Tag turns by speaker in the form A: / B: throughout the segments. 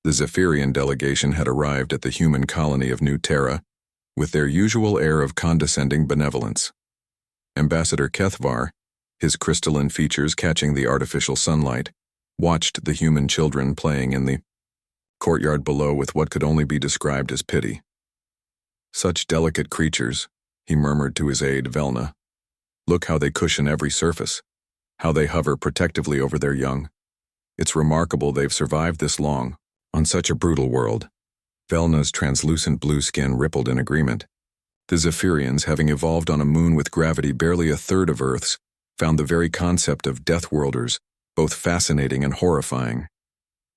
A: The Zephyrian delegation had arrived at the human colony of New Terra with their usual air of condescending benevolence. Ambassador Kethvar, his crystalline features catching the artificial sunlight, watched the human children playing in the courtyard below with what could only be described as pity. Such delicate creatures, he murmured to his aide, Velna. Look how they cushion every surface, how they hover protectively over their young. It's remarkable they've survived this long, on such a brutal world. Velna's translucent blue skin rippled in agreement. The Zephyrians, having evolved on a moon with gravity barely a third of Earth's, found the very concept of Deathworlders both fascinating and horrifying.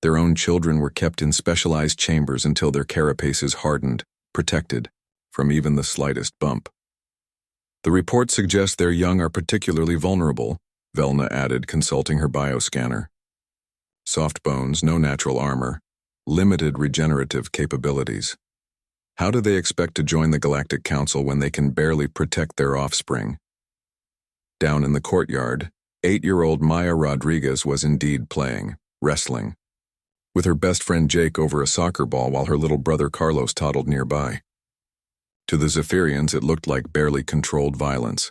A: Their own children were kept in specialized chambers until their carapaces hardened, protected from even the slightest bump. The report suggests their young are particularly vulnerable, Velna added, consulting her bioscanner. Soft bones, no natural armor, limited regenerative capabilities. How do they expect to join the Galactic Council when they can barely protect their offspring? Down in the courtyard, 8-year-old Maya Rodriguez was indeed playing, wrestling, with her best friend Jake over a soccer ball while her little brother Carlos toddled nearby. To the Zephyrians, it looked like barely controlled violence.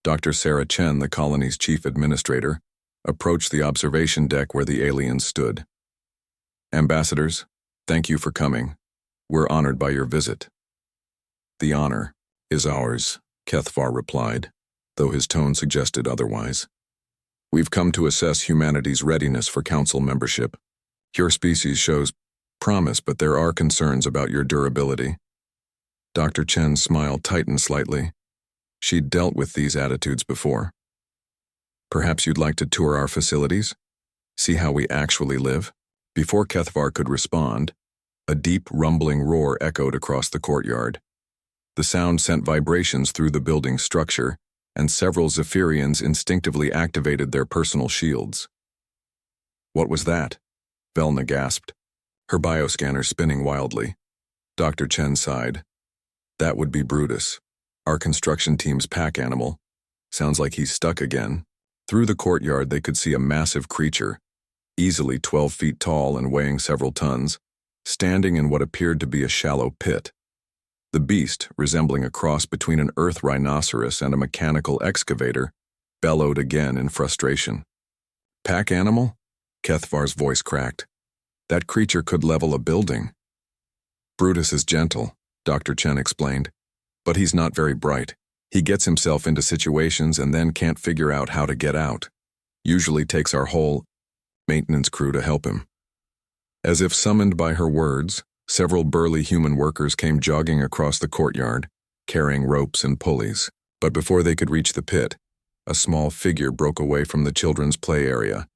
A: Dr. Sarah Chen, the colony's chief administrator, approached the observation deck where the aliens stood. Ambassadors, thank you for coming. We're honored by your visit. The honor is ours, Kethvar replied, though his tone suggested otherwise. We've come to assess humanity's readiness for council membership. Your species shows promise, but there are concerns about your durability. Dr. Chen's smile tightened slightly. She'd dealt with these attitudes before. Perhaps you'd like to tour our facilities? See how we actually live? Before Kethvar could respond, a deep, rumbling roar echoed across the courtyard. The sound sent vibrations through the building's structure, and several Zephyrians instinctively activated their personal shields. What was that? Velna gasped, her bioscanner spinning wildly. Dr. Chen sighed. That would be Brutus, our construction team's pack animal. Sounds like he's stuck again. Through the courtyard they could see a massive creature, easily 12 feet tall and weighing several tons, standing in what appeared to be a shallow pit. The beast, resembling a cross between an earth rhinoceros and a mechanical excavator, bellowed again in frustration. Pack animal? Kethvar's voice cracked. That creature could level a building. Brutus is gentle, Dr. Chen explained, but he's not very bright. He gets himself into situations and then can't figure out how to get out. Usually takes our whole maintenance crew to help him. As if summoned by her words, several burly human workers came jogging across the courtyard, carrying ropes and pulleys. But before they could reach the pit, a small figure broke away from the children's play area.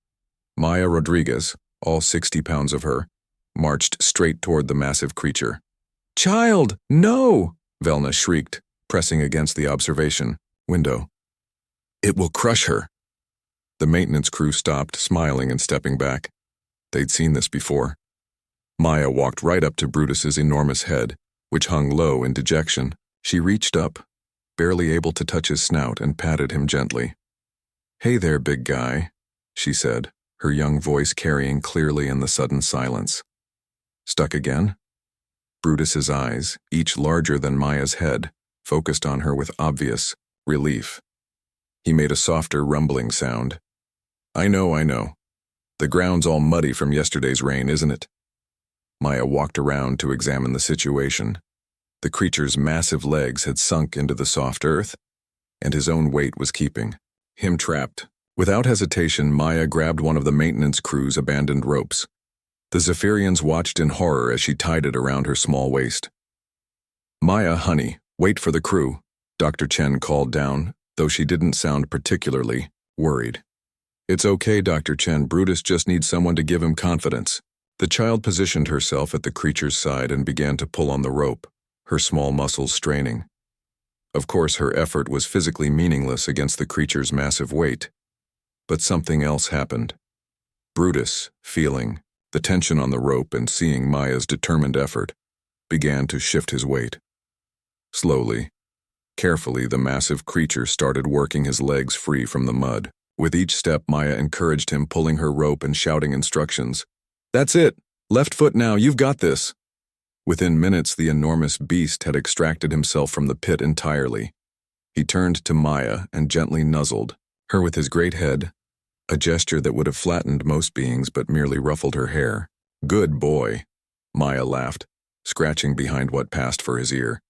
A: Maya Rodriguez, all 60 pounds of her, marched straight toward the massive creature. "Child, no!" Velna shrieked, pressing against the observation window. "It will crush her." The maintenance crew stopped, smiling and stepping back. They'd seen this before. Maya walked right up to Brutus's enormous head, which hung low in dejection. She reached up, barely able to touch his snout, and patted him gently. "Hey there, big guy," she said, her young voice carrying clearly in the sudden silence. "Stuck again?" Brutus's eyes, each larger than Maya's head, focused on her with obvious relief. He made a softer, rumbling sound. I know. The ground's all muddy from yesterday's rain, isn't it?" Maya walked around to examine the situation. The creature's massive legs had sunk into the soft earth, and his own weight was keeping him trapped. Without hesitation, Maya grabbed one of the maintenance crew's abandoned ropes. The Zephyrians watched in horror as she tied it around her small waist. "Maya, honey, wait for the crew," Dr. Chen called down, though she didn't sound particularly worried. "It's okay, Dr. Chen. Brutus just needs someone to give him confidence." The child positioned herself at the creature's side and began to pull on the rope, her small muscles straining. Of course, her effort was physically meaningless against the creature's massive weight. But something else happened. Brutus, feeling the tension on the rope and seeing Maya's determined effort, began to shift his weight. Slowly, carefully, the massive creature started working his legs free from the mud. With each step, Maya encouraged him, pulling her rope and shouting instructions. "That's it! Left foot now, you've got this. Within minutes, the enormous beast had extracted himself from the pit entirely. He turned to Maya and gently nuzzled her with his great head, a gesture that would have flattened most beings but merely ruffled her hair. Good boy, Maya laughed, scratching behind what passed for his ear.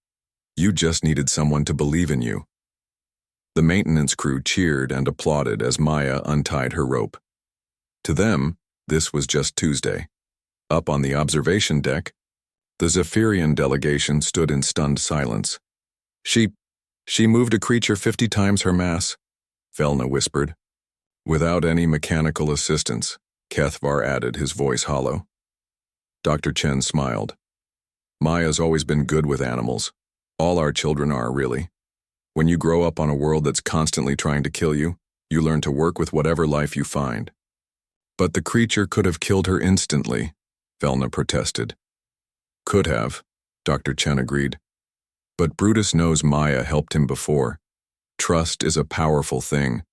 A: You just needed someone to believe in you. The maintenance crew cheered and applauded as Maya untied her rope. To them, this was just Tuesday. Up on the observation deck, the Zephyrian delegation stood in stunned silence. She moved a creature 50 times her mass, Velna whispered. Without any mechanical assistance, Kethvar added, his voice hollow. Dr. Chen smiled. Maya's always been good with animals. All our children are, really. When you grow up on a world that's constantly trying to kill you, you learn to work with whatever life you find. But the creature could have killed her instantly, Velna protested. Could have, Dr. Chen agreed. But Brutus knows Maya helped him before. Trust is a powerful thing.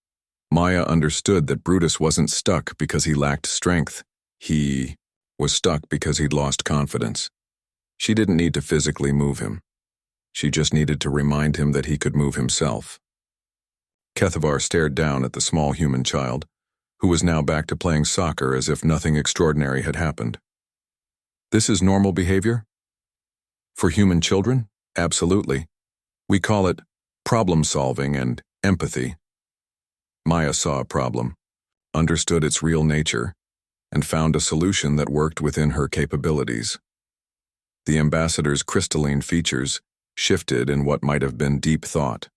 A: Maya understood that Brutus wasn't stuck because he lacked strength. He was stuck because he'd lost confidence. She didn't need to physically move him. She just needed to remind him that he could move himself. Kethvar stared down at the small human child, who was now back to playing soccer as if nothing extraordinary had happened. This is normal behavior? For human children? Absolutely. We call it problem-solving and empathy. Maya saw a problem, understood its real nature, and found a solution that worked within her capabilities. The ambassador's crystalline features shifted in what might have been deep thought.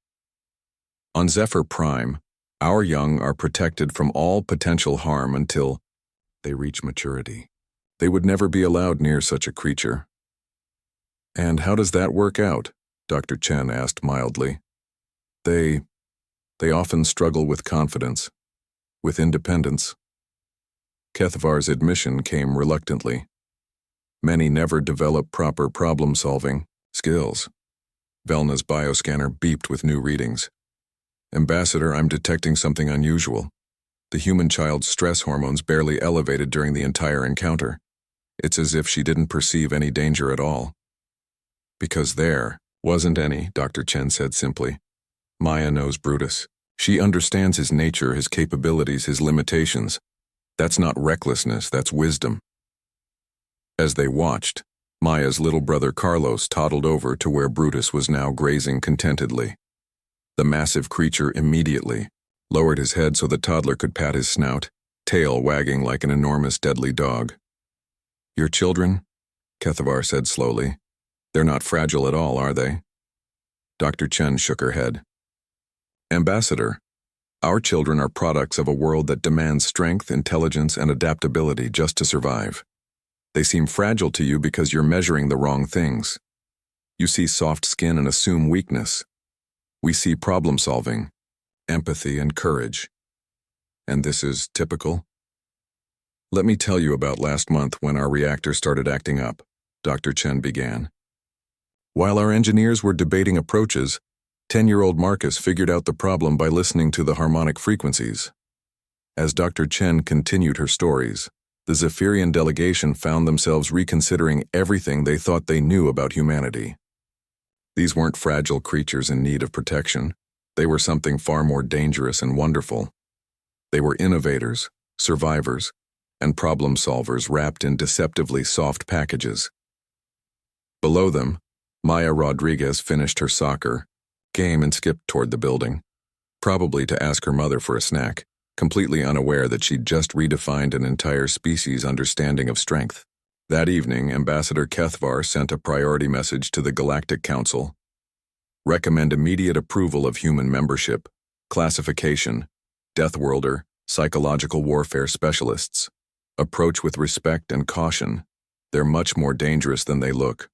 A: On Zephyr Prime, our young are protected from all potential harm until they reach maturity. They would never be allowed near such a creature. And how does that work out? Dr. Chen asked mildly. They often struggle with confidence, with independence. Kethvar's admission came reluctantly. Many never develop proper problem-solving skills. Velna's bioscanner beeped with new readings. Ambassador, I'm detecting something unusual. The human child's stress hormones barely elevated during the entire encounter. It's as if she didn't perceive any danger at all. Because there wasn't any, Dr. Chen said simply. Maya knows Brutus. She understands his nature, his capabilities, his limitations. That's not recklessness, that's wisdom. As they watched, Maya's little brother Carlos toddled over to where Brutus was now grazing contentedly. The massive creature immediately lowered his head so the toddler could pat his snout, tail wagging like an enormous deadly dog. Your children? Kethvar said slowly. They're not fragile at all, are they? Dr. Chen shook her head. Ambassador, our children are products of a world that demands strength, intelligence, and adaptability just to survive. They seem fragile to you because you're measuring the wrong things. You see soft skin and assume weakness. We see problem-solving, empathy, and courage. And this is typical? Let me tell you about last month when our reactor started acting up, Dr. Chen began. While our engineers were debating approaches, 10-year-old Marcus figured out the problem by listening to the harmonic frequencies. As Dr. Chen continued her stories, the Zephyrian delegation found themselves reconsidering everything they thought they knew about humanity. These weren't fragile creatures in need of protection. They were something far more dangerous and wonderful. They were innovators, survivors, and problem solvers wrapped in deceptively soft packages. Below them, Maya Rodriguez finished her soccer game and skipped toward the building, probably to ask her mother for a snack, completely unaware that she'd just redefined an entire species' understanding of strength. That evening, Ambassador Kethvar sent a priority message to the Galactic Council. Recommend immediate approval of human membership, classification, Deathworlder, psychological warfare specialists. Approach with respect and caution. They're much more dangerous than they look.